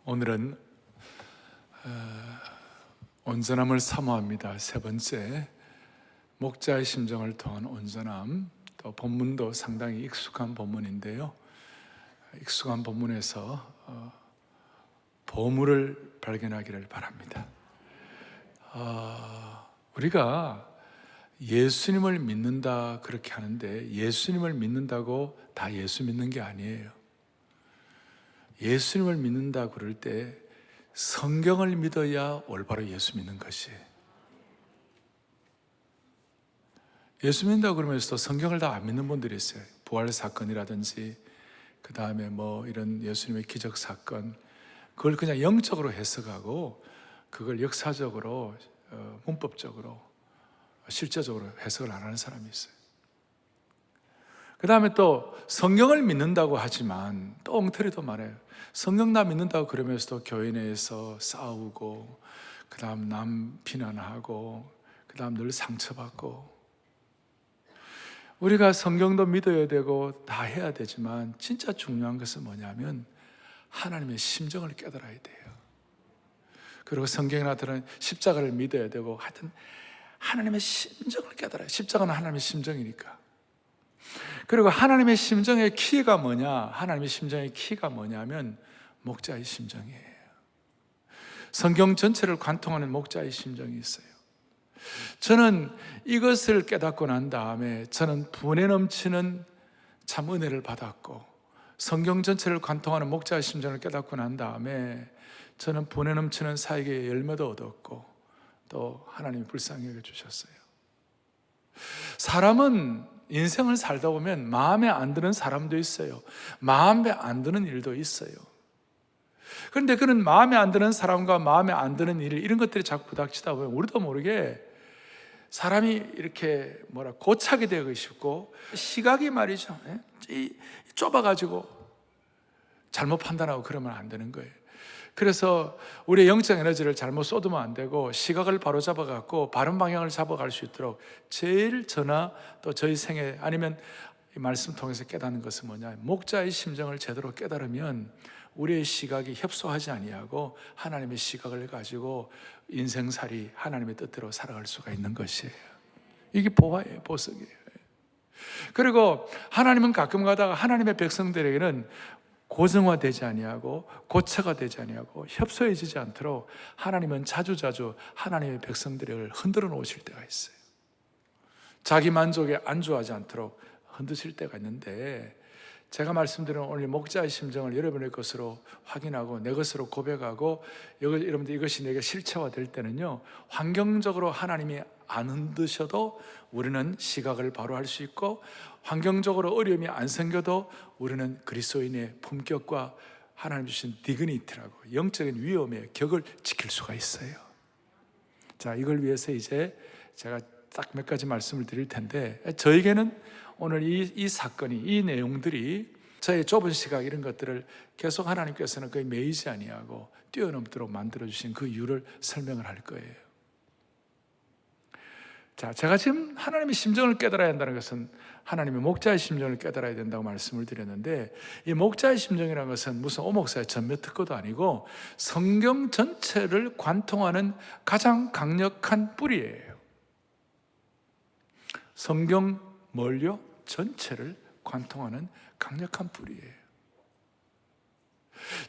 오늘은 온전함을 사모합니다. 세 번째, 목자의 심정을 통한 온전함. 또 본문도 상당히 익숙한 본문인데요, 익숙한 본문에서 보물을 발견하기를 바랍니다. 우리가 예수님을 믿는다 그렇게 하는데, 예수님을 믿는다고 다 예수 믿는 게 아니에요. 예수님을 믿는다 그럴 때 성경을 믿어야 올바로 예수 믿는 것이에요. 예수 믿는다 그러면서도 성경을 다 안 믿는 분들이 있어요. 부활 사건이라든지 그 다음에 이런 예수님의 기적 사건, 그걸 그냥 영적으로 해석하고 그걸 역사적으로 문법적으로 실제적으로 해석을 안 하는 사람이 있어요. 그 다음에 또 성경을 믿는다고 하지만 또 엉터리도 말해요. 성경 다 믿는다고 그러면서도 교회 내에서 싸우고, 그 다음 남 비난하고, 그 다음 늘 상처받고. 우리가 성경도 믿어야 되고 다 해야 되지만 진짜 중요한 것은 뭐냐면 하나님의 심정을 깨달아야 돼요. 그리고 성경에 나타나는 십자가를 믿어야 되고, 하여튼 하나님의 심정을 깨달아요. 십자가는 하나님의 심정이니까. 그리고 하나님의 심정의 키가 뭐냐? 하나님의 심정의 키가 뭐냐면 목자의 심정이에요. 성경 전체를 관통하는 목자의 심정이 있어요. 저는 이것을 깨닫고 난 다음에 저는 분에 넘치는 참 은혜를 받았고, 성경 전체를 관통하는 목자의 심정을 깨닫고 난 다음에 저는 분에 넘치는 사역의 열매도 얻었고, 또 하나님이 불쌍히 여겨주셨어요. 사람은 인생을 살다 보면 마음에 안 드는 사람도 있어요. 마음에 안 드는 일도 있어요. 그런데 그런 마음에 안 드는 사람과 마음에 안 드는 일, 이런 것들이 자꾸 부닥치다 보면 우리도 모르게 사람이 이렇게 고착이 되고 싶고, 시각이 말이죠, 좁아가지고 잘못 판단하고 그러면 안 되는 거예요. 그래서 우리의 영적 에너지를 잘못 쏟으면 안 되고, 시각을 바로 잡아갖고 바른 방향을 잡아갈 수 있도록 제일 저나 또 저희 생애, 아니면 이 말씀 통해서 깨닫는 것은 뭐냐, 목자의 심정을 제대로 깨달으면 우리의 시각이 협소하지 아니하고 하나님의 시각을 가지고 인생살이 하나님의 뜻대로 살아갈 수가 있는 것이에요. 이게 보화예요, 보석이에요. 그리고 하나님은 가끔 가다가 하나님의 백성들에게는 고정화되지 아니하고 고체가 되지 아니하고 협소해지지 않도록 하나님은 자주자주 하나님의 백성들을 흔들어 놓으실 때가 있어요. 자기 만족에 안주하지 않도록 흔드실 때가 있는데, 제가 말씀드린 오늘 목자의 심정을 여러분의 것으로 확인하고 내 것으로 고백하고, 여러분들 이것이 내게 실체화될 때는요, 환경적으로 하나님이 안 흔드셔도 우리는 시각을 바로 할 수 있고, 환경적으로 어려움이 안 생겨도 우리는 그리스도인의 품격과 하나님 주신 디그니티라고 영적인 위엄의 격을 지킬 수가 있어요. 자, 이걸 위해서 이제 제가 딱 몇 가지 말씀을 드릴 텐데, 저에게는 오늘 이 사건이, 이 내용들이 저의 좁은 시각, 이런 것들을 계속 하나님께서는 거의 매이지 아니하고 뛰어넘도록 만들어주신 그 이유를 설명을 할 거예요. 자, 제가 지금 하나님의 심정을 깨달아야 한다는 것은 하나님의 목자의 심정을 깨달아야 된다고 말씀을 드렸는데, 이 목자의 심정이라는 것은 무슨 오목사의 전매 특허도 아니고 성경 전체를 관통하는 가장 강력한 뿌리예요. 성경 뭘요? 전체를 관통하는 강력한 뿌리예요.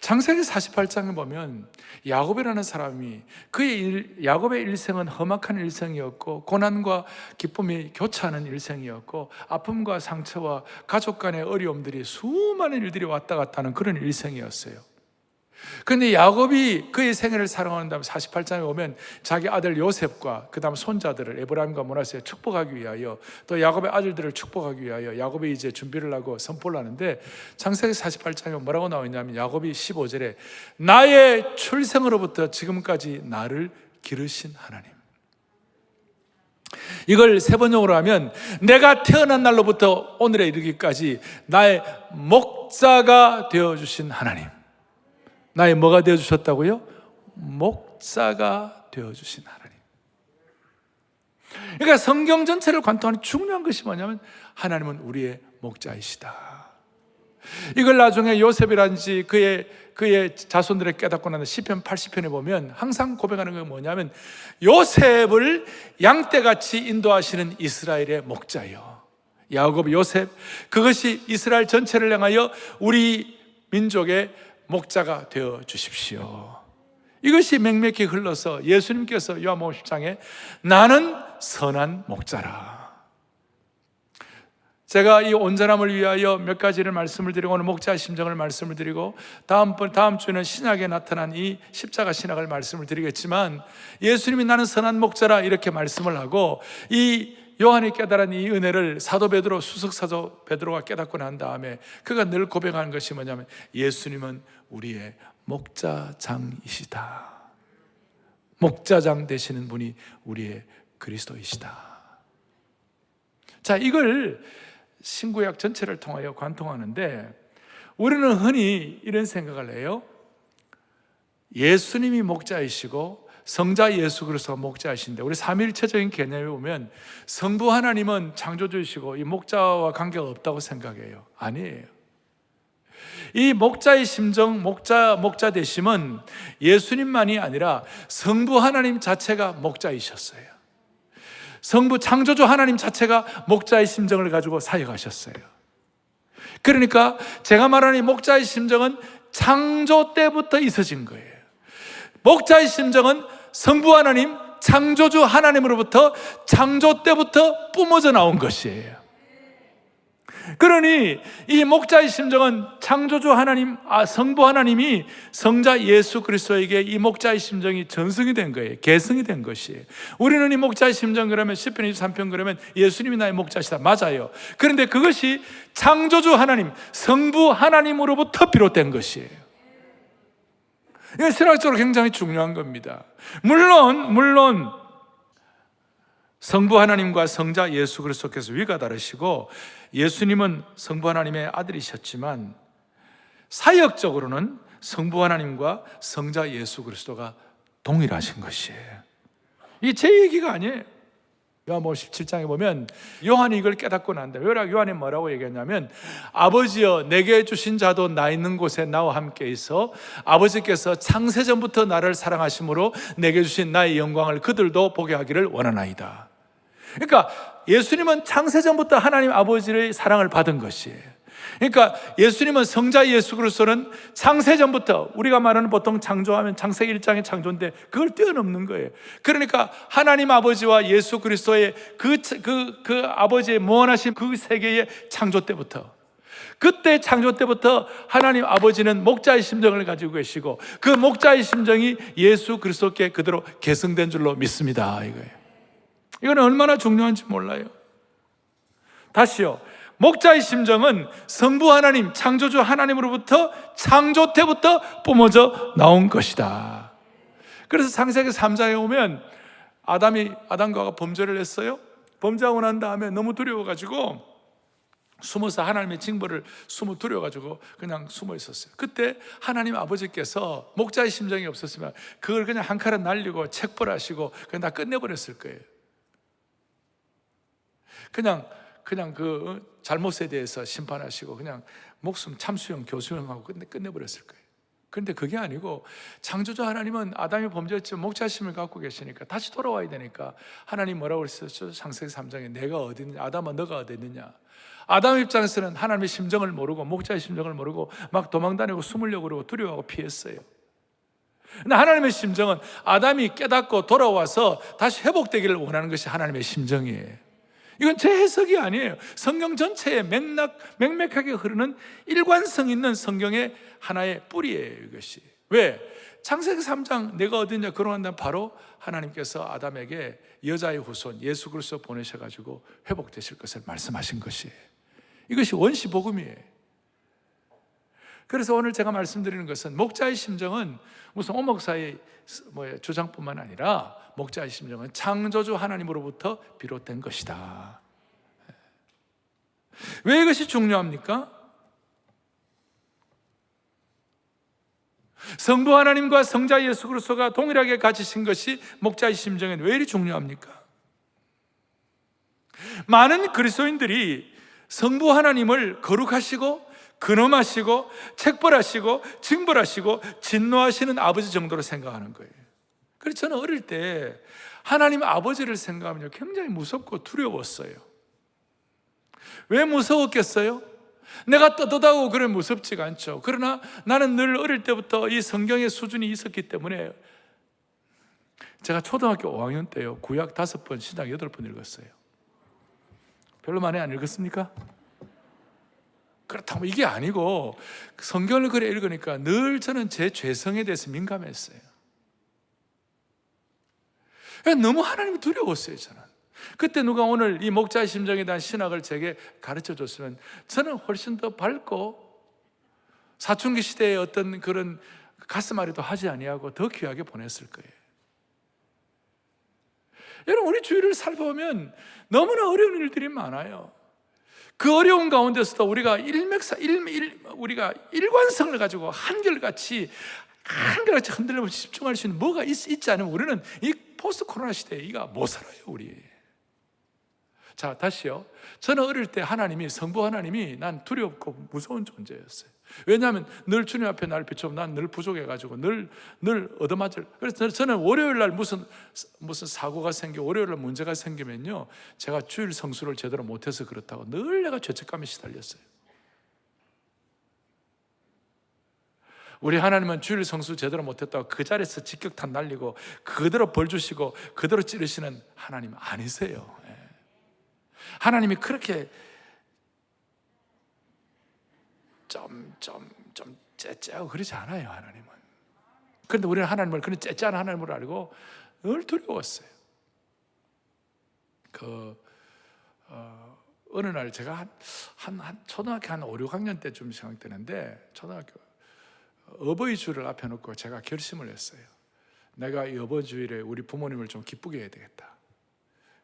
창세기 48장에 보면 야곱이라는 사람이, 야곱의 일생은 험악한 일생이었고, 고난과 기쁨이 교차하는 일생이었고, 아픔과 상처와 가족 간의 어려움들이, 수많은 일들이 왔다 갔다 하는 그런 일생이었어요. 그런데 야곱이 그의 생애를 살아가는 다음에 48장에 오면 자기 아들 요셉과 그 다음 손자들을 에브라임과 므낫세에 축복하기 위하여, 또 야곱의 아들들을 축복하기 위하여 야곱이 이제 준비를 하고 선포를 하는데, 창세기 48장에 뭐라고 나와 있냐면, 야곱이 15절에 나의 출생으로부터 지금까지 나를 기르신 하나님, 이걸 세 번역으로 하면 내가 태어난 날로부터 오늘에 이르기까지 나의 목자가 되어주신 하나님. 나의 뭐가 되어주셨다고요? 목자가 되어주신 하나님. 그러니까 성경 전체를 관통하는 중요한 것이 뭐냐면 하나님은 우리의 목자이시다. 이걸 나중에 요셉이란지 그의 자손들을 깨닫고 나는 시편 80편에 보면 항상 고백하는 게 뭐냐면, 요셉을 양떼같이 인도하시는 이스라엘의 목자요, 야곱 요셉, 그것이 이스라엘 전체를 향하여 우리 민족의 목자가 되어 주십시오. 이것이 맹맥히 흘러서 예수님께서 요한복음 10장에 나는 선한 목자라. 제가 이 온전함을 위하여 몇 가지를 말씀을 드리고, 오늘 목자의 심정을 말씀을 드리고, 다음 주에는 신약에 나타난 이 십자가 신학을 말씀을 드리겠지만, 예수님이 나는 선한 목자라 이렇게 말씀을 하고, 이 요한이 깨달은 이 은혜를 사도 베드로, 수석사도 베드로가 깨닫고 난 다음에 그가 늘 고백하는 것이 뭐냐면, 예수님은 우리의 목자장이시다. 목자장 되시는 분이 우리의 그리스도이시다. 자, 이걸 신구약 전체를 통하여 관통하는데, 우리는 흔히 이런 생각을 해요. 예수님이 목자이시고 성자 예수 그리스도가 목자이신데, 우리 삼위일체적인 개념에 보면 성부 하나님은 창조주이시고 이 목자와 관계가 없다고 생각해요. 아니에요. 이 목자의 심정, 목자 되심은 예수님만이 아니라 성부 하나님 자체가 목자이셨어요. 성부 창조주 하나님 자체가 목자의 심정을 가지고 사역하셨어요. 그러니까 제가 말하는 이 목자의 심정은 창조 때부터 있어진 거예요. 목자의 심정은 성부 하나님, 창조주 하나님으로부터 창조 때부터 뿜어져 나온 것이에요. 그러니 이 목자의 심정은 창조주 하나님, 성부 하나님이 성자 예수 그리스도에게 이 목자의 심정이 전승이 된 거예요. 계승이 된 것이에요. 우리는 이 목자의 심정 그러면 시편 23편 그러면 예수님이 나의 목자시다. 맞아요. 그런데 그것이 창조주 하나님, 성부 하나님으로부터 비롯된 것이에요. 이건 신학적으로 굉장히 중요한 겁니다. 물론 성부 하나님과 성자 예수 그리스도께서 위가 다르시고, 예수님은 성부 하나님의 아들이셨지만 사역적으로는 성부 하나님과 성자 예수 그리스도가 동일하신 것이에요. 이게 제 얘기가 아니에요. 요한복음 17장에 보면 요한이 이걸 깨닫고 난 다음에 요한이 뭐라고 얘기했냐면, 아버지여 내게 주신 자도 나 있는 곳에 나와 함께 있어 아버지께서 창세전부터 나를 사랑하심으로 내게 주신 나의 영광을 그들도 보게 하기를 원하나이다. 그러니까 예수님은 창세전부터 하나님 아버지의 사랑을 받은 것이에요. 그러니까 예수님은 성자 예수 그리스도는 창세전부터, 우리가 말하는 보통 창조하면 창세기 1장의 창조인데 그걸 뛰어넘는 거예요. 그러니까 하나님 아버지와 예수 그리스도의 그 아버지의 무한하신 그 세계의 창조 때부터, 그때 창조 때부터 하나님 아버지는 목자의 심정을 가지고 계시고, 그 목자의 심정이 예수 그리스도께 그대로 계승된 줄로 믿습니다. 이거는 얼마나 중요한지 몰라요. 다시요, 목자의 심정은 성부 하나님, 창조주 하나님으로부터 창조 때부터 뿜어져 나온 것이다. 그래서 창세기 3장에 오면 아담과 하와가 범죄를 했어요. 범죄하고 난 다음에 너무 두려워가지고 숨어서 하나님의 징벌을 두려워가지고 그냥 숨어 있었어요. 그때 하나님 아버지께서 목자의 심정이 없었으면 그걸 그냥 한 칼에 날리고 책벌하시고 그냥 다 끝내버렸을 거예요. 그냥 그 잘못에 대해서 심판하시고 그냥 목숨 참수형, 교수형하고 끝내버렸을 거예요. 그런데 그게 아니고 창조주 하나님은 아담이 범죄했지만 목자심을 갖고 계시니까 다시 돌아와야 되니까 하나님 뭐라고 그랬었죠? 창세기 3장에 내가 어디 있느냐, 아담아 너가 어디 있느냐. 아담 입장에서는 하나님의 심정을 모르고 목자의 심정을 모르고 막 도망다니고 숨으려고 그러고 두려워하고 피했어요. 근데 하나님의 심정은 아담이 깨닫고 돌아와서 다시 회복되기를 원하는 것이 하나님의 심정이에요. 이건 제 해석이 아니에요. 성경 전체에 맹맥하게 흐르는 일관성 있는 성경의 하나의 뿌리예요, 이것이. 왜? 창세기 3장 내가 어디냐 그러는데 바로 하나님께서 아담에게 여자의 후손 예수 그리스도 보내셔가지고 회복되실 것을 말씀하신 것이에요. 이것이 원시 복음이에요. 그래서 오늘 제가 말씀드리는 것은 목자의 심정은 무슨 오목사의 주장뿐만 아니라 목자의 심정은 창조주 하나님으로부터 비롯된 것이다. 왜 이것이 중요합니까? 성부 하나님과 성자 예수 그리스도가 동일하게 가지신 것이 목자의 심정은 왜 이리 중요합니까? 많은 그리스도인들이 성부 하나님을 거룩하시고 근엄하시고 책벌하시고 징벌하시고 진노하시는 아버지 정도로 생각하는 거예요. 그래서 저는 어릴 때 하나님 아버지를 생각하면 굉장히 무섭고 두려웠어요. 왜 무서웠겠어요? 내가 떳떳하고 그래 무섭지가 않죠. 그러나 나는 늘 어릴 때부터 이 성경의 수준이 있었기 때문에 제가 초등학교 5학년 때요, 구약 5번, 신약 8번 읽었어요. 별로 많이 안 읽었습니까? 그렇다면 이게 아니고 성경을 그래 읽으니까 늘 저는 제 죄성에 대해서 민감했어요. 너무 하나님이 두려웠어요. 저는 그때 누가 오늘 이 목자의 심정에 대한 신학을 제게 가르쳐 줬으면 저는 훨씬 더 밝고 사춘기 시대의 어떤 그런 가슴앓이도 하지 아니하고 더 귀하게 보냈을 거예요. 여러분, 우리 주위를 살펴보면 너무나 어려운 일들이 많아요. 그 어려운 가운데서도 우리가 우리가 일관성을 가지고 한결같이 흔들리고 집중할 수 있는 뭐가 있지 않으면 우리는 이 포스트 코로나 시대에 이가 못 살아요, 우리. 자, 다시요. 저는 어릴 때 하나님이, 성부 하나님이 난 두렵고 무서운 존재였어요. 왜냐하면 늘 주님 앞에 날 비춰보면 난 늘 부족해가지고 늘 얻어맞을. 그래서 저는 월요일 날 무슨 사고가 월요일 날 문제가 생기면요, 제가 주일 성수를 제대로 못해서 그렇다고 늘 내가 죄책감에 시달렸어요. 우리 하나님은 주일 성수 제대로 못했다고 그 자리에서 직격탄 날리고 그대로 벌 주시고 그대로 찌르시는 하나님 아니세요. 하나님이 그렇게 좀 째째하고 그러지 않아요, 하나님은. 그런데 우리는 하나님을 그런 째째한 하나님으로 알고 늘 두려웠어요. 어느 날 제가 초등학교 한 5, 6학년 때쯤 생각되는데, 초등학교 어버이 주를 앞에 놓고 제가 결심을 했어요. 내가 이 어버이 주일에 우리 부모님을 좀 기쁘게 해야 되겠다.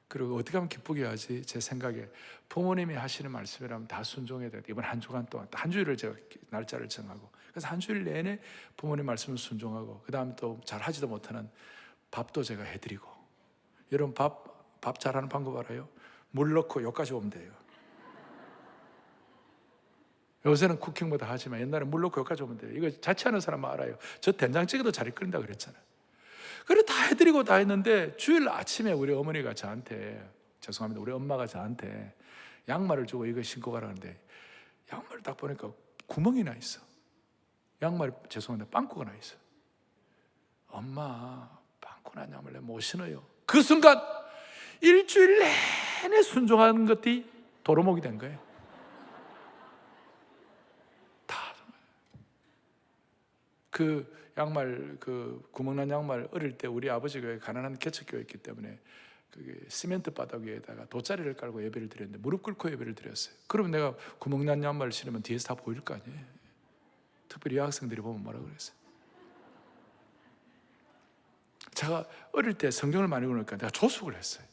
그리고 어떻게 하면 기쁘게 해야지? 제 생각에 부모님이 하시는 말씀이라면 다 순종해야 되겠다. 이번 한 주간 동안 한 주일을 제가 날짜를 정하고, 그래서 한 주일 내내 부모님 말씀을 순종하고, 그 다음 또 잘 하지도 못하는 밥도 제가 해드리고. 여러분, 밥 잘하는 방법 알아요? 물 넣고 여기까지 오면 돼요. 요새는 쿠킹보다 하지만 옛날에 물 넣고 여기까지 오면 돼요. 이거 자취하는 사람은 알아요. 저 된장찌개도 잘 끓인다 그랬잖아요. 그래 다 해드리고 다 했는데 주일 아침에 우리 어머니가 저한테, 죄송합니다, 우리 엄마가 저한테 양말을 주고 이거 신고 가라는데, 양말을 딱 보니까 구멍이 나 있어. 양말이, 죄송합니다, 빵꾸가 나 있어. 엄마, 빵꾸 난 양말 내가 못 신어요. 그 순간 일주일 내내 순종하는 것이 도루묵이 된 거예요. 그 양말, 그 구멍난 양말, 어릴 때 우리 아버지 교회 가난한 개척교회였기 때문에 그게 시멘트 바닥 위에다가 돗자리를 깔고 예배를 드렸는데 무릎 꿇고 예배를 드렸어요. 그러면 내가 구멍난 양말을 신으면 뒤에서 다 보일 거 아니에요. 특별히 여학생들이 보면 뭐라 그랬어요. 제가 어릴 때 성경을 많이 읽으니까 내가 조숙을 했어요.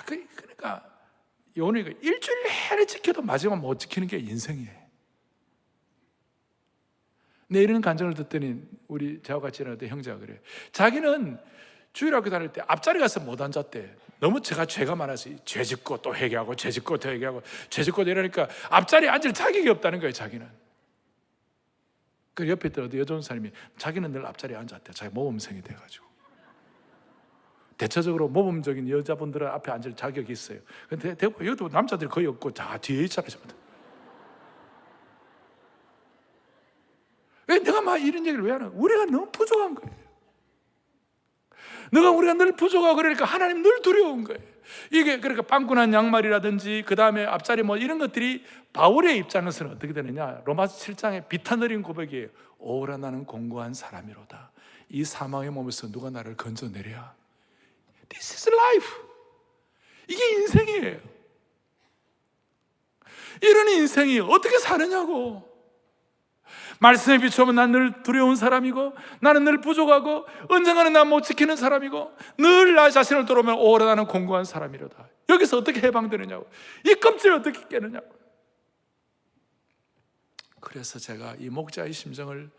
그러니까 오늘 일주일 내내 지켜도 마지막 못 지키는 게 인생이에요. 내 이런 간증을 듣더니 우리 저와 같이 일어날 형제가 그래요. 자기는 주일학교 다닐 때 앞자리 가서 못 앉았대. 너무 죄가 많아서 죄 짓고 또 회개하고 죄 짓고 또 회개하고 죄 짓고 이러니까 앞자리에 앉을 자격이 없다는 거예요, 자기는. 그 옆에 있던 어디 여자 사람이 자기는 늘 앞자리에 앉았대. 자기 모범생이 돼가지고. 대체적으로 모범적인 여자분들은 앞에 앉을 자격이 있어요. 근데 대부분 여기도 남자들이 거의 없고 다 뒤에 있잖아요. 왜 내가 막 이런 얘기를 왜 하나? 우리가 너무 부족한 거예요. 우리가 늘 부족하고 그러니까 하나님 늘 두려운 거예요. 이게 그러니까 빵꾸난 양말이라든지 그 다음에 앞자리 뭐 이런 것들이 바울의 입장에서는 어떻게 되느냐? 로마서 7장의 비탄어린 고백이에요. 오라 나는 공고한 사람이로다. 이 사망의 몸에서 누가 나를 건져내랴. This is life. 이게 인생이에요. 이런 인생이 어떻게 사느냐고. 말씀에 비추면 난 늘 두려운 사람이고, 나는 늘 부족하고, 언젠가는 난 못 지키는 사람이고, 늘 나 자신을 돌아보면 오라 나는 공고한 사람이로다. 여기서 어떻게 해방되느냐고, 이 껍질을 어떻게 깨느냐고. 그래서 제가 이 목자의 심정을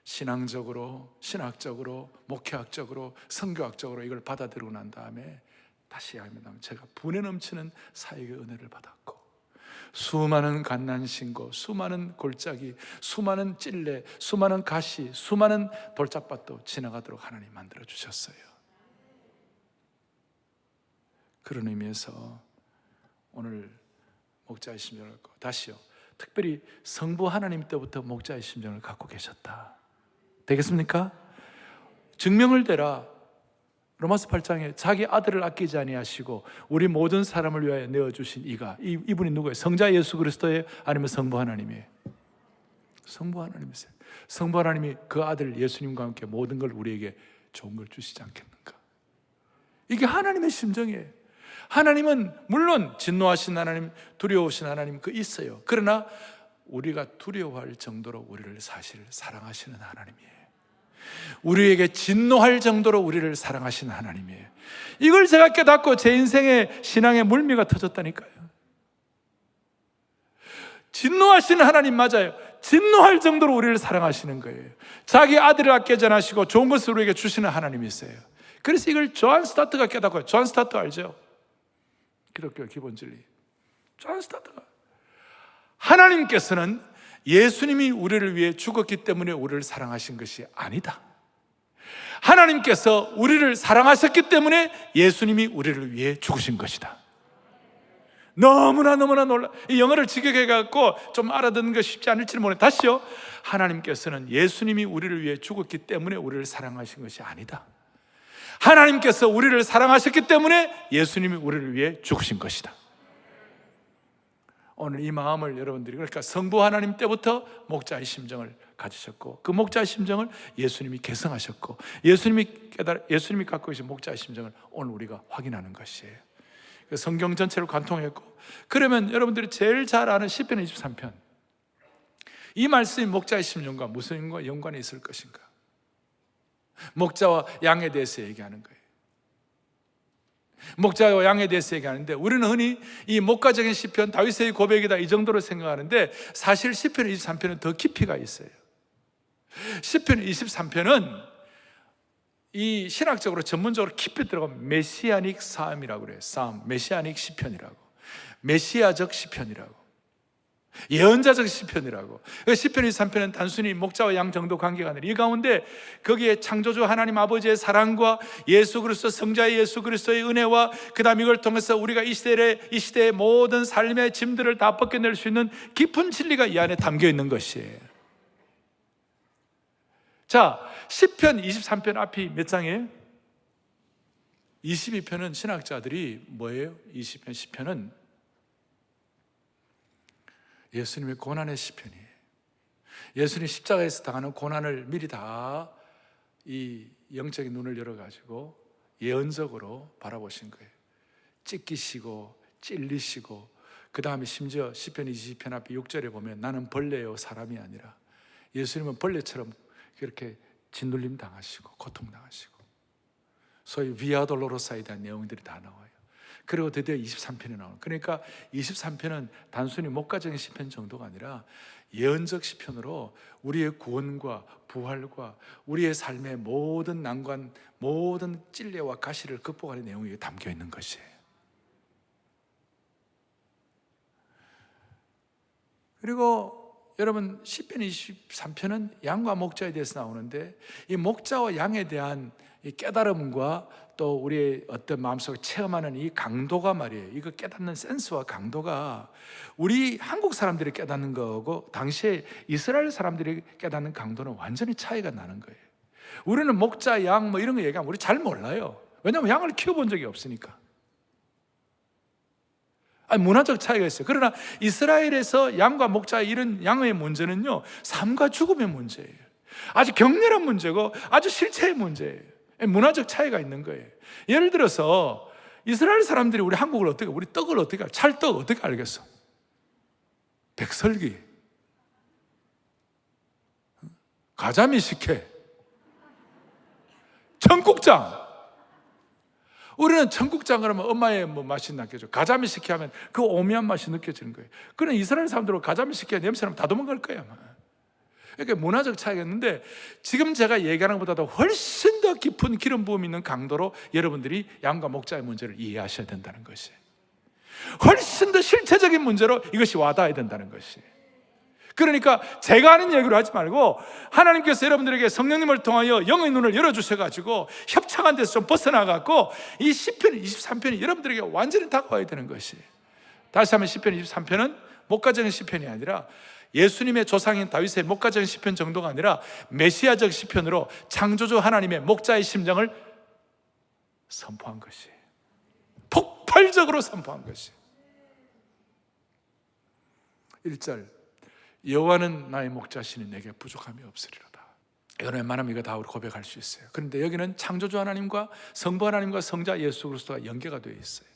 신앙적으로, 신학적으로, 목회학적으로, 선교학적으로 이걸 받아들이고 난 다음에 다시 하면 제가 분에 넘치는 사역의 은혜를 받았고, 수많은 갓난신고, 수많은 골짜기, 수많은 찔레, 수많은 가시, 수많은 돌짝밭도 지나가도록 하나님 만들어 주셨어요. 그런 의미에서 오늘 목자의 심정을 갖고, 다시요, 특별히 성부 하나님 때부터 목자의 심정을 갖고 계셨다. 되겠습니까? 증명을 대라. 로마서 8장에 자기 아들을 아끼지 아니하시고 우리 모든 사람을 위하여 내어주신 이분이 누구예요? 성자 예수 그리스도예요? 아니면 성부 하나님이에요? 성부 하나님이세요. 성부 하나님이 그 아들 예수님과 함께 모든 걸 우리에게 좋은 걸 주시지 않겠는가? 이게 하나님의 심정이에요. 하나님은 물론 진노하신 하나님, 두려우신 하나님 있어요. 그러나 우리가 두려워할 정도로 우리를 사실 사랑하시는 하나님이에요. 우리에게 진노할 정도로 우리를 사랑하시는 하나님이에요. 이걸 제가 깨닫고 제 인생의 신앙의 물미가 터졌다니까요. 진노하시는 하나님 맞아요. 진노할 정도로 우리를 사랑하시는 거예요. 자기 아들을 아끼지 않으시고 좋은 것을 우리에게 주시는 하나님이세요. 그래서 이걸 존 스타트가 깨닫고요. 존 스타트 알죠? 기독교 기본 진리. 존 스타트가, 하나님께서는 예수님이 우리를 위해 죽었기 때문에 우리를 사랑하신 것이 아니다. 하나님께서 우리를 사랑하셨기 때문에 예수님이 우리를 위해 죽으신 것이다. 너무나 놀라. 이 영어를 직역해갖고 좀 알아듣는 거 쉽지 않을지는 모르겠는데, 다시요. 하나님께서는 예수님이 우리를 위해 죽었기 때문에 우리를 사랑하신 것이 아니다. 하나님께서 우리를 사랑하셨기 때문에 예수님이 우리를 위해 죽으신 것이다. 오늘 이 마음을 여러분들이, 그러니까 성부 하나님 때부터 목자의 심정을 가지셨고, 그 목자의 심정을 예수님이 개성하셨고, 예수님이 갖고 계신 목자의 심정을 오늘 우리가 확인하는 것이에요. 성경 전체를 관통했고, 그러면 여러분들이 제일 잘 아는 시편 23편, 이 말씀이 목자의 심정과 무슨 연관이 있을 것인가? 목자와 양에 대해서 얘기하는 거예요. 목자와 양에 대해서 얘기하는데, 우리는 흔히 이 목가적인 시편, 다윗의 고백이다, 이 정도로 생각하는데, 사실 시편 23편은 더 깊이가 있어요. 시편 23편은 이 신학적으로 전문적으로 깊이 들어가면 메시아닉 사음이라고 그래요. 사음, 메시아닉 시편이라고, 메시아적 시편이라고, 예언자적 시편이라고. 시편 23편은 단순히 목자와 양 정도 관계가 아니라, 이 가운데 거기에 창조주 하나님 아버지의 사랑과 예수 그리스도, 성자의 예수 그리스도의 은혜와, 그 다음 이걸 통해서 우리가 이 시대의 모든 삶의 짐들을 다 벗겨낼 수 있는 깊은 진리가 이 안에 담겨 있는 것이에요. 자, 시편 23편 앞이 몇 장이에요? 22편은 신학자들이 뭐예요? 20편, 10편은 예수님의 고난의 시편이에요. 예수님 십자가에서 당하는 고난을 미리 다 이 영적인 눈을 열어가지고 예언적으로 바라보신 거예요. 찢기시고 찔리시고, 그 다음에 심지어 시편 20편 앞에 6절에 보면 나는 벌레요 사람이 아니라, 예수님은 벌레처럼 그렇게 짓눌림 당하시고 고통 당하시고, 소위 비아 돌로로사에 대한 내용들이 다 나와요. 그리고 드디어 23편이 나오는, 그러니까 23편은 단순히 목가적인 시편 정도가 아니라 예언적 시편으로 우리의 구원과 부활과 우리의 삶의 모든 난관, 모든 찔레와 가시를 극복하는 내용이 담겨 있는 것이에요. 그리고 여러분, 시편 23편은 양과 목자에 대해서 나오는데, 이 목자와 양에 대한 이 깨달음과 또 우리의 어떤 마음속에 체험하는 이 강도가 말이에요. 이거 깨닫는 센스와 강도가 우리 한국 사람들이 깨닫는 거하고 당시에 이스라엘 사람들이 깨닫는 강도는 완전히 차이가 나는 거예요. 우리는 목자, 양 뭐 이런 거 얘기하면 우리 잘 몰라요. 왜냐하면 양을 키워본 적이 없으니까. 문화적 차이가 있어요. 그러나 이스라엘에서 양과 목자의 이런 양의 문제는요, 삶과 죽음의 문제예요. 아주 격렬한 문제고 아주 실체의 문제예요. 문화적 차이가 있는 거예요. 예를 들어서 이스라엘 사람들이 우리 한국을 어떻게, 우리 떡을 어떻게 알겠어? 찰떡 어떻게 알겠어? 백설기, 가자미 식혜, 청국장. 우리는 청국장 그러면 엄마의 뭐 맛이 느껴져. 가자미 식혜 하면 그 오묘한 맛이 느껴지는 거예요. 그러나 이스라엘 사람들은 가자미 식혜 냄새나면 다 도망갈 거야. 그러니까 문화적 차이가 있는데, 지금 제가 얘기하는 것보다도 훨씬 더 깊은 기름 부음 있는 강도로 여러분들이 양과 목자의 문제를 이해하셔야 된다는 것이에요. 훨씬 더 실체적인 문제로 이것이 와닿아야 된다는 것이. 그러니까 제가 하는 얘기로 하지 말고 하나님께서 여러분들에게 성령님을 통하여 영의 눈을 열어주셔가지고 협착한 데서 좀 벗어나갖고 이 시편 23편이 여러분들에게 완전히 다가와야 되는 것이. 다시 한번 시편 23편은 목가적인 시편이 아니라 예수님의 조상인 다윗의 목가적인 시편 정도가 아니라 메시아적 시편으로 창조주 하나님의 목자의 심정을 선포한 것이, 폭발적으로 선포한 것이. 1절, 여호와는 나의 목자시니 내게 부족함이 없으리로다. 이건 웬만하면 이거 다 우리 고백할 수 있어요. 그런데 여기는 창조주 하나님과 성부 하나님과 성자 예수 그리스도가 연계가 되어 있어요.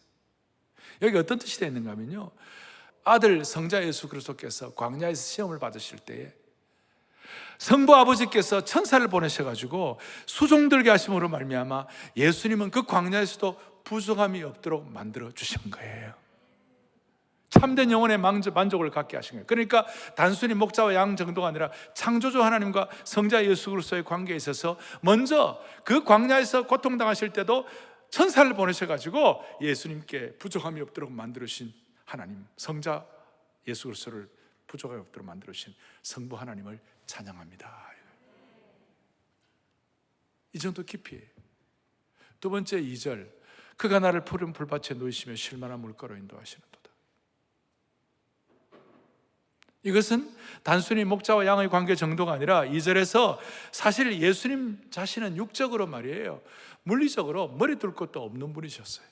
여기 어떤 뜻이 되어 있는가 하면요, 아들 성자 예수 그리스도께서 광야에서 시험을 받으실 때에 성부 아버지께서 천사를 보내셔가지고 수종들게 하심으로 말미암아 예수님은 그 광야에서도 부족함이 없도록 만들어 주신 거예요. 참된 영혼의 만족을 갖게 하신 거예요. 그러니까 단순히 목자와 양 정도가 아니라 창조주 하나님과 성자 예수 그리스도의 관계에 있어서 먼저 그 광야에서 고통당하실 때도 천사를 보내셔가지고 예수님께 부족함이 없도록 만들어주신 하나님, 성자 예수 그리스도를 부족함이 없도록 만들어주신 성부 하나님을 찬양합니다. 이 정도 깊이. 두 번째 2절, 그가 나를 푸른 풀밭에 놓이시며 쉴만한 물가로 인도하시는 도다. 이것은 단순히 목자와 양의 관계 정도가 아니라 2절에서 사실 예수님 자신은 육적으로 말이에요, 물리적으로 머리 둘 것도 없는 분이셨어요.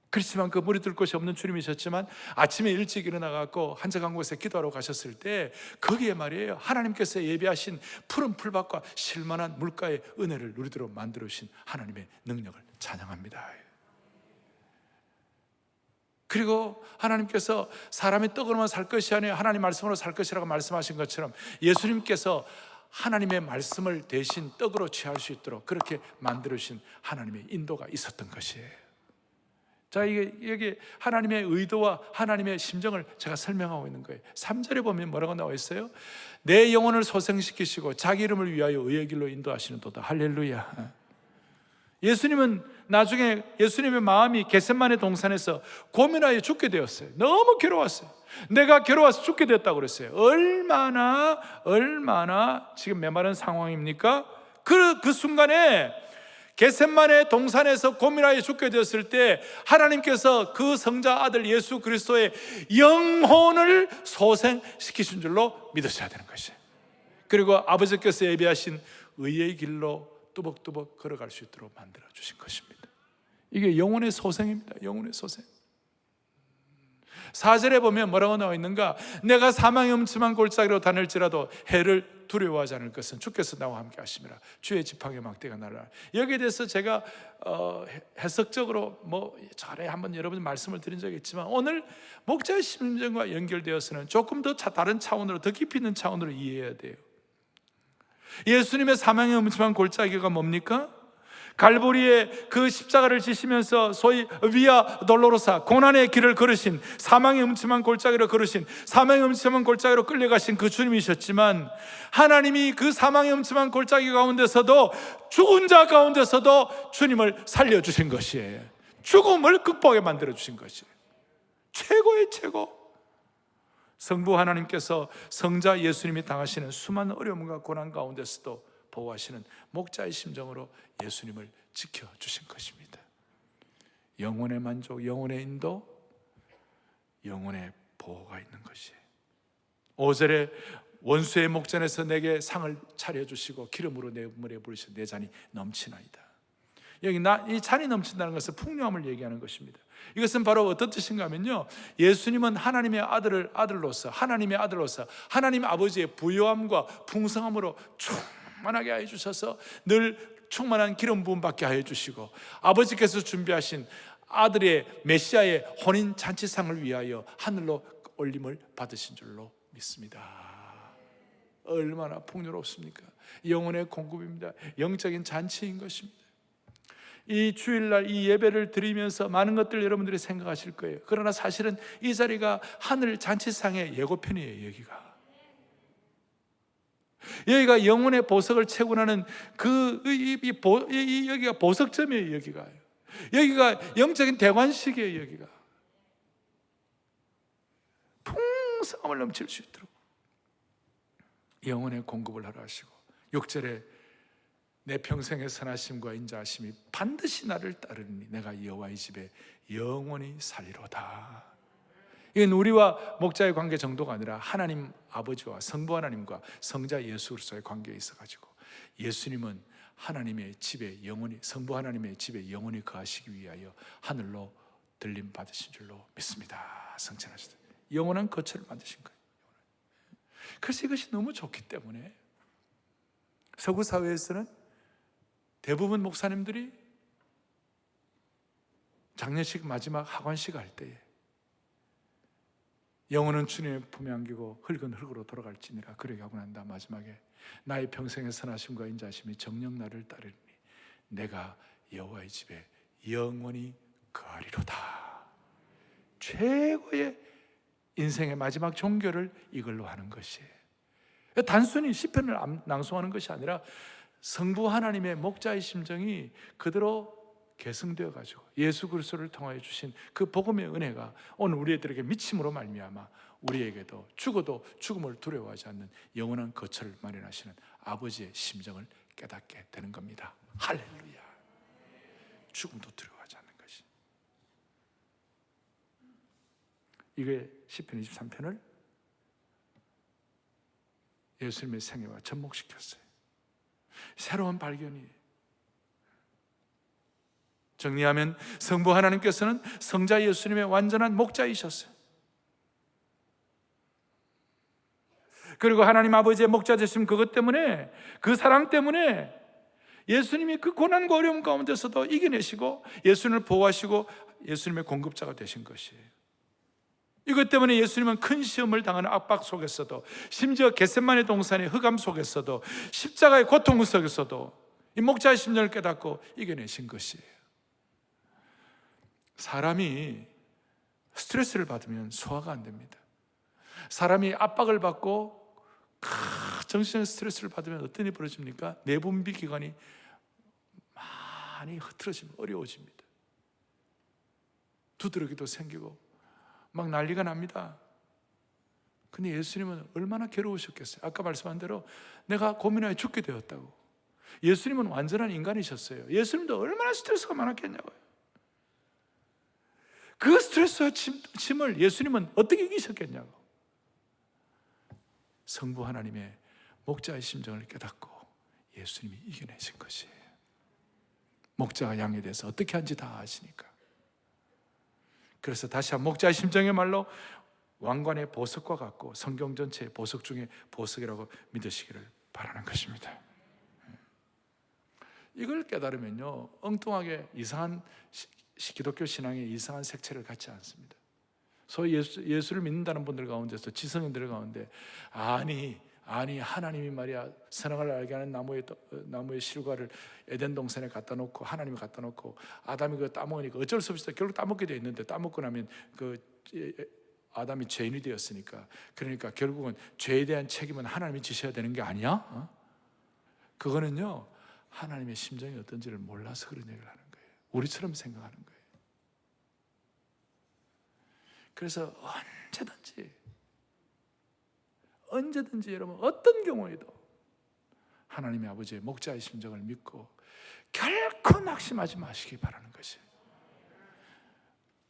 그렇지만 그 머리 둘 것이 없는 주님이셨지만 아침에 일찍 일어나갖고 한적한 곳에 기도하러 가셨을 때 거기에 말이에요, 하나님께서 예비하신 푸른 풀밭과 쉴만한 물가의 은혜를 누리도록 만들어주신 하나님의 능력을 찬양합니다. 그리고 하나님께서 사람이 떡으로만 살 것이 아니라 하나님 말씀으로 살 것이라고 말씀하신 것처럼 예수님께서 하나님의 말씀을 대신 떡으로 취할 수 있도록 그렇게 만들어주신 하나님의 인도가 있었던 것이에요. 자, 여기 하나님의 의도와 하나님의 심정을 제가 설명하고 있는 거예요. 3절에 보면 뭐라고 나와 있어요? 내 영혼을 소생시키시고 자기 이름을 위하여 의의 길로 인도하시는 도다. 할렐루야. 예수님은 나중에 예수님의 마음이 겟세마네 동산에서 고민하여 죽게 되었어요. 너무 괴로웠어요. 내가 괴로워서 죽게 되었다고 그랬어요. 얼마나 지금 메마른 상황입니까? 그 순간에 겟세마네 동산에서 고민하여 죽게 되었을 때 하나님께서 그 성자 아들 예수 그리스도의 영혼을 소생시키신 줄로 믿으셔야 되는 것이에요. 그리고 아버지께서 예비하신 의의 길로 뚜벅뚜벅 걸어갈 수 있도록 만들어 주신 것입니다. 이게 영혼의 소생입니다. 영혼의 소생. 4절에 보면 뭐라고 나와 있는가? 내가 사망의 음침한 골짜기로 다닐지라도 해를 두려워하지 않을 것은 주께서 나와 함께 하심이라. 주의 지팡이 막대가 날라. 여기에 대해서 제가 해석적으로 전에 한번 여러분 말씀을 드린 적이 있지만 오늘 목자의 심정과 연결되어서는 조금 더 다른 차원으로, 더 깊이 있는 차원으로 이해해야 돼요. 예수님의 사망의 음침한 골짜기가 뭡니까? 갈보리에 그 십자가를 지시면서 소위 비아 돌로로사, 고난의 길을 걸으신, 사망의 음침한 골짜기로 걸으신, 사망의 음침한 골짜기로 끌려가신 그 주님이셨지만 하나님이 그 사망의 음침한 골짜기 가운데서도, 죽은 자 가운데서도 주님을 살려주신 것이에요. 죽음을 극복하게 만들어주신 것이에요. 최고의 최고. 성부 하나님께서 성자 예수님이 당하시는 수많은 어려움과 고난 가운데서도 보호하시는 목자의 심정으로 예수님을 지켜주신 것입니다. 영혼의 만족, 영혼의 인도, 영혼의 보호가 있는 것이에요. 5절에 원수의 목전에서 내게 상을 차려주시고 기름으로 내 물에 부으시고 내 잔이 넘치나이다. 여기 이 잔이 넘친다는 것은 풍요함을 얘기하는 것입니다. 이것은 바로 어떤 뜻인가 하면요, 예수님은 하나님의 아들로서 하나님 아버지의 부요함과 풍성함으로 충만하게 하여 주셔서 늘 충만한 기름 부음 받게 하여 주시고, 아버지께서 준비하신 아들의 메시아의 혼인 잔치상을 위하여 하늘로 올림을 받으신 줄로 믿습니다. 얼마나 풍요롭습니까? 영혼의 공급입니다. 영적인 잔치인 것입니다. 이 주일날 이 예배를 드리면서 많은 것들 여러분들이 생각하실 거예요. 그러나 사실은 이 자리가 하늘 잔치상의 예고편이에요. 여기가 영혼의 보석을 채굴하는 여기가 보석점이에요. 여기가 영적인 대관식이에요. 여기가 풍성함을 넘칠 수 있도록 영혼의 공급을 하라 하시고, 6절에 내 평생의 선하심과 인자하심이 반드시 나를 따르니 내가 여호와의 집에 영원히 살리로다. 이건 우리와 목자의 관계 정도가 아니라 하나님 아버지와 성부 하나님과 성자 예수 그리스도의 관계에 있어가지고, 예수님은 하나님의 집에 영원히, 성부 하나님의 집에 영원히 거하시기 위하여 하늘로 들림 받으신 줄로 믿습니다. 성찬하시다. 영원한 거처를 만드신 거예요. 그래서 이것이 너무 좋기 때문에 서구 사회에서는 대부분 목사님들이 장례식 마지막 하관식 할 때에 영혼은 주님의 품에 안기고 흙은 흙으로 돌아갈지니라 그러게 하고 난 다음 마지막에 나의 평생의 선하심과 인자심이 정녕 나를 따르니 내가 여호와의 집에 영원히 거하리로다. 최고의 인생의 마지막 종교를 이걸로 하는 것이에요. 단순히 시편을 낭송하는 것이 아니라 성부 하나님의 목자의 심정이 그대로 계승되어 가지고 예수 그리스도를 통하여 주신 그 복음의 은혜가 오늘 우리들에게 미침으로 말미암아 우리에게도 죽어도 죽음을 두려워하지 않는 영원한 거처를 마련하시는 아버지의 심정을 깨닫게 되는 겁니다. 할렐루야. 죽음도 두려워하지 않는 것이. 이게 시편 23편을 예수님의 생애와 접목시켰어요. 새로운 발견이. 정리하면 성부 하나님께서는 성자 예수님의 완전한 목자이셨어요. 그리고 하나님 아버지의 목자 되심 그것 때문에, 그 사랑 때문에 예수님이 그 고난과 어려움 가운데서도 이겨내시고 예수님을 보호하시고 예수님의 공급자가 되신 것이에요. 이것 때문에 예수님은 큰 시험을 당하는 압박 속에서도, 심지어 겟세마네 동산의 흑암 속에서도, 십자가의 고통 속에서도 이 목자의 심정을 깨닫고 이겨내신 것이에요. 사람이 스트레스를 받으면 소화가 안 됩니다. 사람이 압박을 받고 정신적 스트레스를 받으면 어떤 일이 벌어집니까? 내분비 기관이 많이 흐트러지면 어려워집니다. 두드러기도 생기고 막 난리가 납니다. 근데 예수님은 얼마나 괴로우셨겠어요. 아까 말씀한 대로 내가 고민하여 죽게 되었다고. 예수님은 완전한 인간이셨어요. 예수님도 얼마나 스트레스가 많았겠냐고요. 그 스트레스와 짐을 예수님은 어떻게 이기셨겠냐고. 성부 하나님의 목자의 심정을 깨닫고 예수님이 이겨내신 것이에요. 목자가 양에 대해서 어떻게 하는지 다 아시니까. 그래서 다시 한 목자의 심정의 말로 왕관의 보석과 같고 성경 전체의 보석 중에 보석이라고 믿으시기를 바라는 것입니다. 이걸 깨달으면요, 엉뚱하게 이상한 기독교 신앙의 이상한 색채를 갖지 않습니다. 소위 예수를 믿는다는 분들 가운데서 지성인들 가운데 아니 하나님이 말이야 선악을 알게 하는 나무의 실과를 에덴 동산에 갖다 놓고 하나님이 갖다 놓고 아담이 그거 따먹으니까 어쩔 수 없이 결국 따먹게 돼 있는데, 따먹고 나면 그 아담이 죄인이 되었으니까, 그러니까 결국은 죄에 대한 책임은 하나님이 지셔야 되는 게 아니야? 그거는요, 하나님의 심정이 어떤지를 몰라서 그런 얘기를 하는 거예요. 우리처럼 생각하는 거예요. 그래서 언제든지 여러분 어떤 경우에도 하나님의 아버지의 목자의 심정을 믿고 결코 낙심하지 마시기 바라는 것이에요.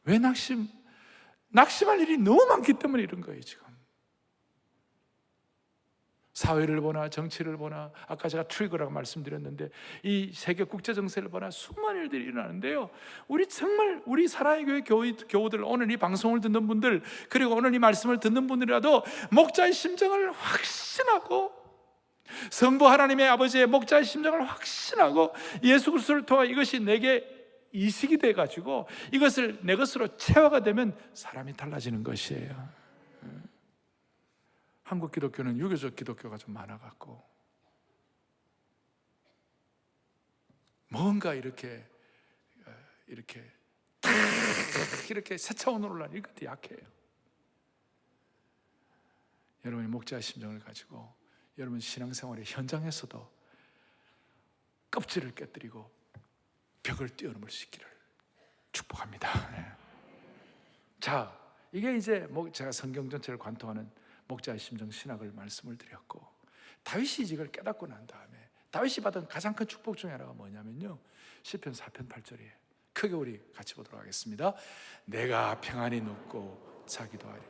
왜 낙심할 일이 너무 많기 때문에 이런 거예요. 지금 사회를 보나 정치를 보나, 아까 제가 트리거라고 말씀드렸는데 이 세계 국제 정세를 보나 수많은 일들이 일어나는데요, 우리 사랑의 교회 교우들, 오늘 이 방송을 듣는 분들, 그리고 오늘 이 말씀을 듣는 분들이라도 목자의 심정을 확신하고, 성부 하나님의 아버지의 목자의 심정을 확신하고 예수 그리스도를 통해 이것이 내게 이식이 돼가지고 이것을 내 것으로 체화가 되면 사람이 달라지는 것이에요. 한국 기독교는 유교적 기독교가 좀 많아갖고 뭔가 이렇게 새 차원으로 올라가는 이것도 약해요. 여러분의 목자의 심정을 가지고 여러분 신앙생활의 현장에서도 껍질을 깨뜨리고 벽을 뛰어넘을 수 있기를 축복합니다. 자, 이게 이제 제가 성경 전체를 관통하는 목자의 심정 신학을 말씀을 드렸고, 다윗이 이걸 깨닫고 난 다음에 다윗이 받은 가장 큰 축복 중에 하나가 뭐냐면요, 시편 4편 8절이에요. 크게 우리 같이 보도록 하겠습니다. 내가 평안히 눕고 자기도 하리니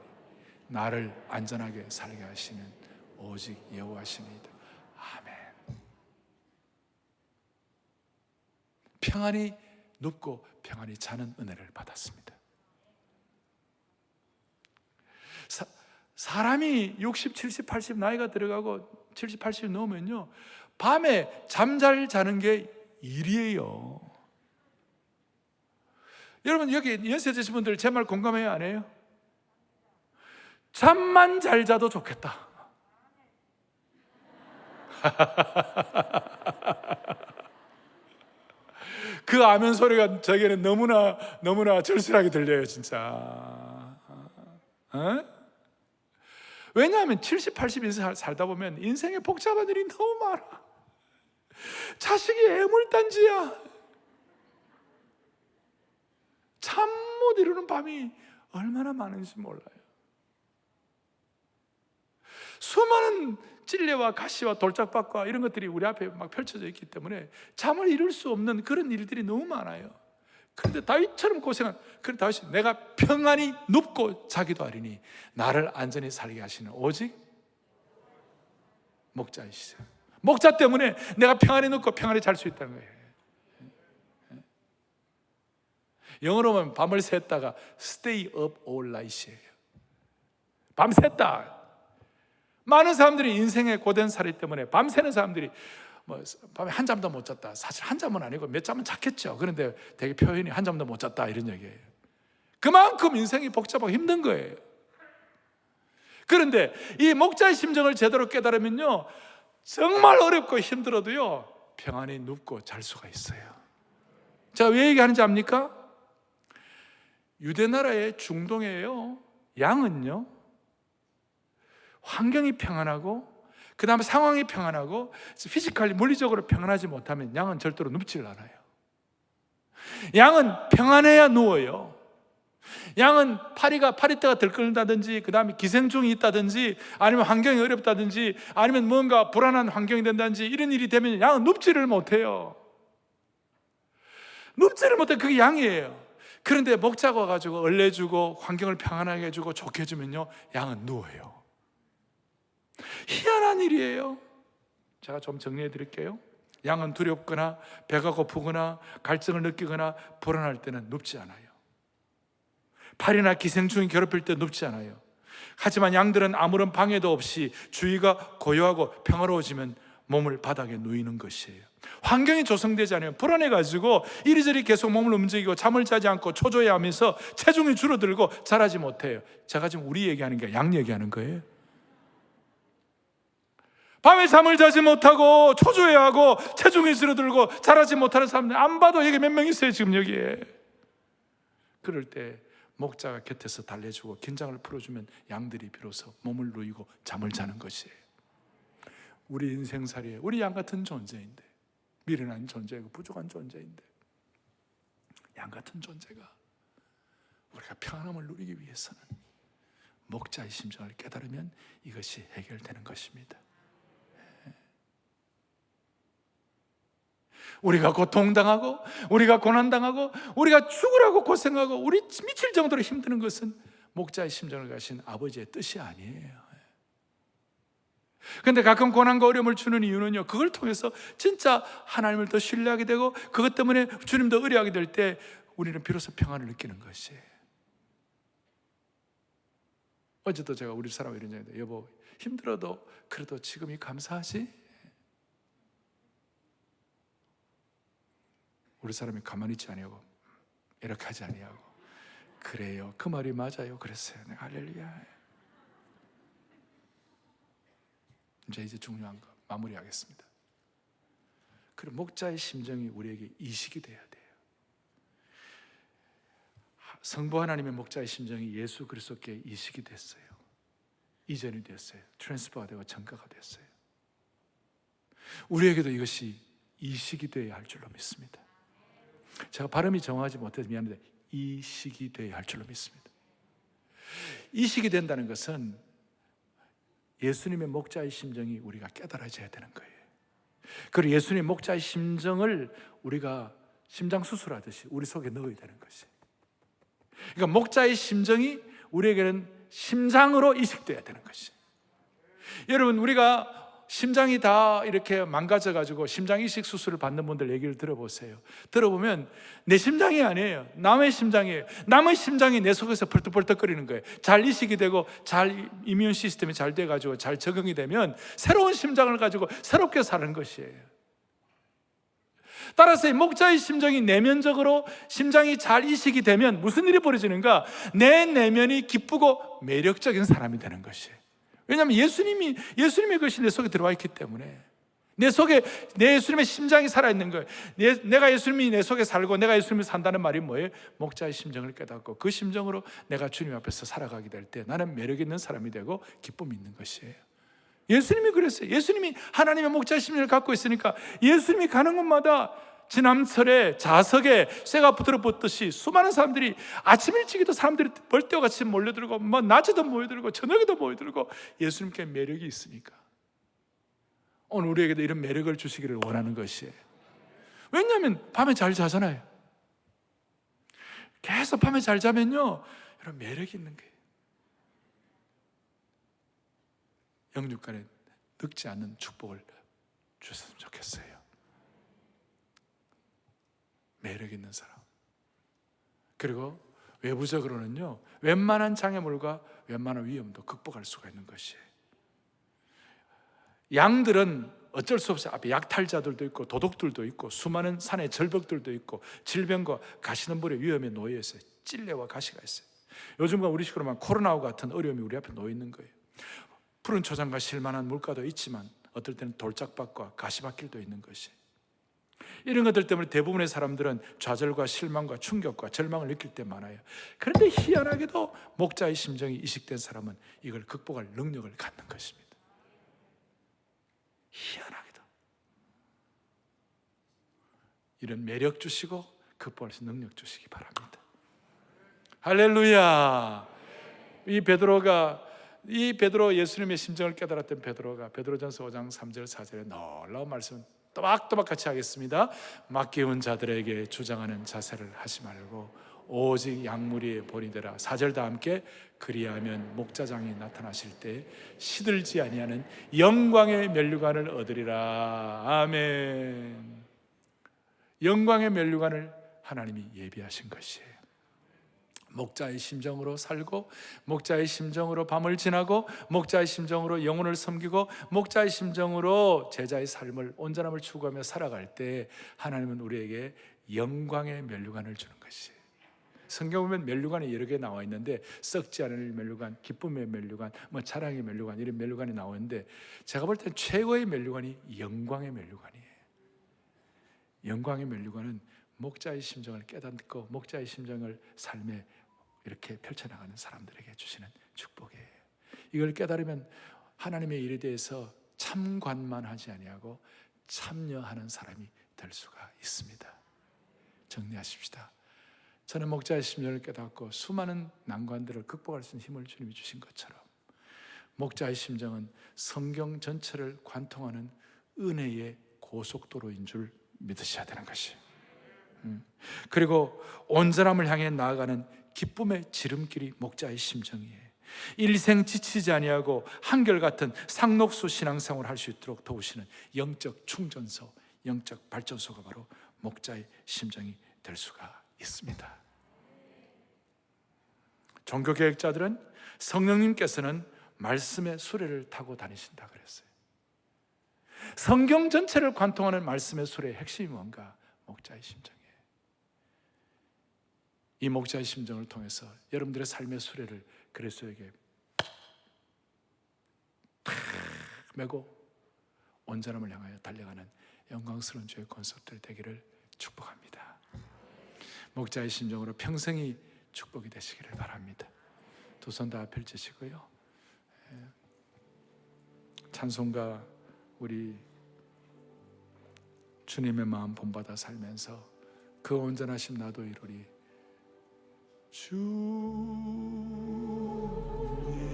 나를 안전하게 살게 하시는 오직 여호와시니이다. 아멘. 평안히 눕고 평안히 자는 은혜를 받았습니다. 사람이 60, 70, 80 나이가 들어가고 70, 80 넘으면요, 밤에 잠잘 자는 게 일이에요. 여러분, 여기 연세 드신 분들 제 말 공감해요, 안 해요? 잠만 잘 자도 좋겠다. 그 아멘 소리가 저에게는 너무나 절실하게 들려요, 진짜. 왜냐하면 70, 80인생 살다 보면 인생에 복잡한 일이 너무 많아. 자식이 애물단지야. 잠 못 이루는 밤이 얼마나 많은지 몰라요. 수많은 찔레와 가시와 돌짝밭과 이런 것들이 우리 앞에 막 펼쳐져 있기 때문에 잠을 이룰 수 없는 그런 일들이 너무 많아요. 그런데 다윗처럼 고생한, 그런 다윗이 내가 평안히 눕고 자기도 하리니 나를 안전히 살게 하시는 오직 목자이시죠. 목자 때문에 내가 평안히 눕고 평안히 잘 수 있다는 거예요. 영어로 보면 밤을 샜다가 stay up all night이에요. 밤샜다. 많은 사람들이 인생의 고된 살이 때문에 밤새는 사람들이 밤에 한 잠도 못 잤다. 사실 한 잠은 아니고 몇 잠은 잤겠죠. 그런데 되게 표현이 한 잠도 못 잤다 이런 얘기예요. 그만큼 인생이 복잡하고 힘든 거예요. 그런데 이 목자의 심정을 제대로 깨달으면요, 정말 어렵고 힘들어도요 평안히 눕고 잘 수가 있어요. 제가 왜 얘기하는지 압니까? 유대나라의 중동이에요. 양은요, 환경이 평안하고 그 다음에 상황이 평안하고 피지컬리 물리적으로 평안하지 못하면 양은 절대로 눕질 않아요. 양은 평안해야 누워요. 양은 파리떼가 들끓는다든지 그 다음에 기생충이 있다든지 아니면 환경이 어렵다든지 아니면 뭔가 불안한 환경이 된다든지 이런 일이 되면 양은 눕지를 못해요. 눕지를 못해. 그게 양이에요. 그런데 목자가 와가지고 얼려주고 환경을 평안하게 해주고 좋게 해주면요, 양은 누워요. 희한한 일이에요. 제가 좀 정리해 드릴게요. 양은 두렵거나 배가 고프거나 갈증을 느끼거나 불안할 때는 눕지 않아요. 파리나 기생충이 괴롭힐 때 눕지 않아요. 하지만 양들은 아무런 방해도 없이 주위가 고요하고 평화로워지면 몸을 바닥에 누이는 것이에요. 환경이 조성되지 않으면 불안해가지고 이리저리 계속 몸을 움직이고 잠을 자지 않고 초조해하면서 체중이 줄어들고 자라지 못해요. 제가 지금 우리 얘기하는 게 양 얘기하는 거예요. 밤에 잠을 자지 못하고 초조해하고 체중이 줄어들고 자라지 못하는 사람들 안 봐도 여기 몇 명 있어요, 지금 여기에. 그럴 때 목자가 곁에서 달래주고 긴장을 풀어주면 양들이 비로소 몸을 누이고 잠을 자는 것이에요. 우리 인생살이에 우리 양 같은 존재인데, 미련한 존재이고 부족한 존재인데, 양 같은 존재가 우리가 평안함을 누리기 위해서는 목자의 심정을 깨달으면 이것이 해결되는 것입니다. 우리가 고통당하고 우리가 고난당하고 우리가 죽으라고 고생하고 우리 미칠 정도로 힘드는 것은 목자의 심정을 가신 아버지의 뜻이 아니에요. 그런데 가끔 고난과 어려움을 주는 이유는요, 그걸 통해서 진짜 하나님을 더 신뢰하게 되고 그것 때문에 주님 더 의뢰하게 될 때 우리는 비로소 평안을 느끼는 것이에요. 어제도 제가 우리 사람 이런 얘기했는데, 여보 힘들어도 그래도 지금이 감사하지? 우리 사람이 가만히 있지 아니하고 이렇게 하지 아니하고, 그래요, 그 말이 맞아요, 그랬어요. 내가 할렐루야. 이제 중요한 거 마무리하겠습니다. 그럼 목자의 심정이 우리에게 이식이 돼야 돼요. 성부 하나님의 목자의 심정이 예수 그리스도께 이식이 됐어요. 이전이 됐어요. 트랜스퍼가 되고 전가가 됐어요. 우리에게도 이것이 이식이 되어야 할 줄로 믿습니다. 제가 발음이 정확하지 못해서 미안한데 이식이 되어야 할 줄로 믿습니다. 이식이 된다는 것은 예수님의 목자의 심정이 우리가 깨달아져야 되는 거예요. 그리고 예수님의 목자의 심정을 우리가 심장 수술하듯이 우리 속에 넣어야 되는 것이. 그러니까 목자의 심정이 우리에게는 심장으로 이식돼야 되는 것이. 여러분, 우리가 심장이 다 이렇게 망가져가지고 심장 이식 수술을 받는 분들 얘기를 들어보세요. 들어보면 내 심장이 아니에요. 남의 심장이에요. 남의 심장이 내 속에서 펄떡펄떡거리는 거예요. 잘 이식이 되고 잘 이뮨 시스템이 잘 돼가지고 잘 적응이 되면 새로운 심장을 가지고 새롭게 사는 것이에요. 따라서 목자의 심정이 내면적으로 심장이 잘 이식이 되면 무슨 일이 벌어지는가? 내 내면이 기쁘고 매력적인 사람이 되는 것이에요. 왜냐하면 예수님의 것이 내 속에 들어와 있기 때문에 내 속에 내 예수님의 심장이 살아있는 거예요. 내가 예수님이 내 속에 살고 내가 예수님이 산다는 말이 뭐예요? 목자의 심정을 깨닫고 그 심정으로 내가 주님 앞에서 살아가게 될 때 나는 매력 있는 사람이 되고 기쁨이 있는 것이에요. 예수님이 그랬어요. 예수님이 하나님의 목자의 심정을 갖고 있으니까 예수님이 가는 곳마다 지남철에 자석에 쇠가 붙들어 붙듯이 수많은 사람들이 아침 일찍에도 사람들이 벌떼같이 몰려들고 낮에도 모여들고 저녁에도 모여들고 예수님께 매력이 있으니까 오늘 우리에게도 이런 매력을 주시기를 원하는 것이에요. 왜냐하면 밤에 잘 자잖아요. 계속 밤에 잘 자면요 이런 매력이 있는 거예요. 영육간에 늙지 않는 축복을 주셨으면 좋겠어요. 매력 있는 사람. 그리고 외부적으로는요 웬만한 장애물과 웬만한 위험도 극복할 수가 있는 것이에요. 양들은 어쩔 수 없이 앞에 약탈자들도 있고 도둑들도 있고 수많은 산의 절벽들도 있고 질병과 가시덤불의 위험에 놓여 있어요. 찔레와 가시가 있어요. 요즘과 우리 식으로 말하면 코로나와 같은 어려움이 우리 앞에 놓여 있는 거예요. 푸른 초장과 실만한 물가도 있지만 어떨 때는 돌짝밭과 가시밭길도 있는 것이. 이런 것들 때문에 대부분의 사람들은 좌절과 실망과 충격과 절망을 느낄 때 많아요. 그런데 희한하게도 목자의 심정이 이식된 사람은 이걸 극복할 능력을 갖는 것입니다. 희한하게도 이런 매력 주시고 극복할 수 있는 능력 주시기 바랍니다. 할렐루야. 이 베드로 예수님의 심정을 깨달았던 베드로가 베드로전서 5장 3절 4절에 놀라운 말씀 또박또박 같이 하겠습니다. 맡기운 자들에게 주장하는 자세를 하지 말고 오직 양무리에 본이 되라. 4절 다 함께 그리하면 목자장이 나타나실 때 시들지 아니하는 영광의 면류관을 얻으리라. 아멘. 영광의 면류관을 하나님이 예비하신 것이에요. 목자의 심정으로 살고 목자의 심정으로 밤을 지나고 목자의 심정으로 영혼을 섬기고 목자의 심정으로 제자의 삶을 온전함을 추구하며 살아갈 때 하나님은 우리에게 영광의 면류관을 주는 것이에요. 성경 보면 면류관이 여러 개 나와 있는데 썩지 않을 면류관, 기쁨의 면류관, 자랑의 면류관 이런 면류관이 나오는데 제가 볼 땐 최고의 면류관이 영광의 면류관이에요. 영광의 면류관은 목자의 심정을 깨닫고 목자의 심정을 삶에 이렇게 펼쳐나가는 사람들에게 주시는 축복이에요. 이걸 깨달으면 하나님의 일에 대해서 참관만 하지 아니하고 참여하는 사람이 될 수가 있습니다. 정리하십시다. 저는 목자의 심정을 깨닫고 수많은 난관들을 극복할 수 있는 힘을 주님이 주신 것처럼 목자의 심정은 성경 전체를 관통하는 은혜의 고속도로인 줄 믿으셔야 되는 것이에요. 그리고 온전함을 향해 나아가는 기쁨의 지름길이 목자의 심정이에요. 일생 지치지 아니하고 한결같은 상록수 신앙생활을 할 수 있도록 도우시는 영적 충전소, 영적 발전소가 바로 목자의 심정이 될 수가 있습니다. 종교개혁자들은 성령님께서는 말씀의 수레를 타고 다니신다 그랬어요. 성경 전체를 관통하는 말씀의 수레의 핵심이 뭔가? 목자의 심정이에요. 이 목자의 심정을 통해서 여러분들의 삶의 수레를 그리스도에게 메고 온전함을 향하여 달려가는 영광스러운 주의 권속들 되기를 축복합니다. 목자의 심정으로 평생이 축복이 되시기를 바랍니다. 두 손 다 펼치시고요. 찬송가 우리 주님의 마음 본받아 살면서 그 온전하심 나도 이루리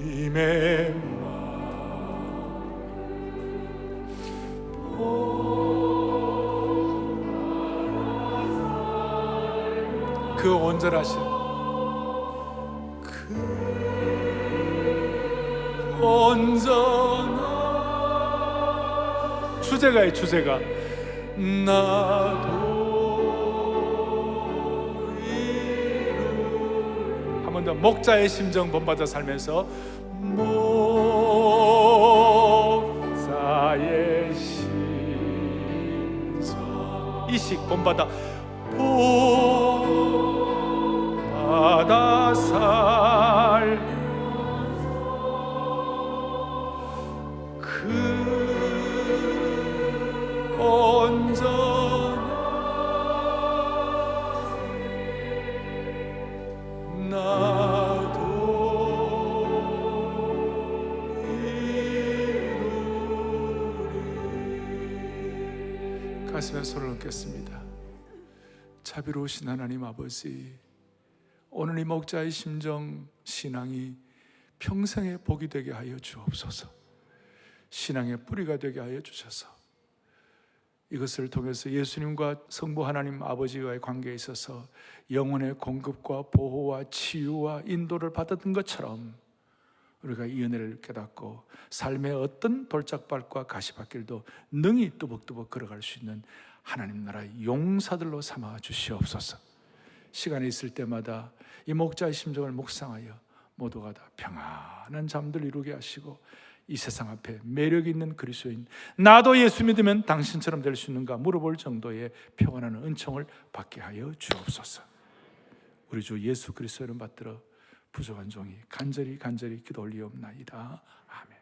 주님의 그 온전하신 그 온전한 주제가의 주제가 나도 한 번 더 목자의 심정 본받아 살면서 목자의 심정 이식 본받아 본받아 살 그 온전한 나도 이루리. 가슴에 손을 얹겠습니다. 자비로우신 하나님 아버지, 오늘 이 목자의 심정 신앙이 평생의 복이 되게 하여 주옵소서. 신앙의 뿌리가 되게 하여 주셔서 이것을 통해서 예수님과 성부 하나님 아버지와의 관계에 있어서 영혼의 공급과 보호와 치유와 인도를 받았던 것처럼 우리가 이 은혜를 깨닫고 삶의 어떤 돌짝발과 가시밭길도 능히 뚜벅뚜벅 걸어갈 수 있는 하나님 나라의 용사들로 삼아 주시옵소서. 시간이 있을 때마다 이 목자의 심정을 묵상하여 모두가 다 평안한 잠들 이루게 하시고 이 세상 앞에 매력 있는 그리스도인 나도 예수 믿으면 당신처럼 될 수 있는가 물어볼 정도의 평안한 은총을 받게 하여 주옵소서. 우리 주 예수 그리스도를 받들어 부족한 종이 간절히 기도 올리옵나이다. 아멘.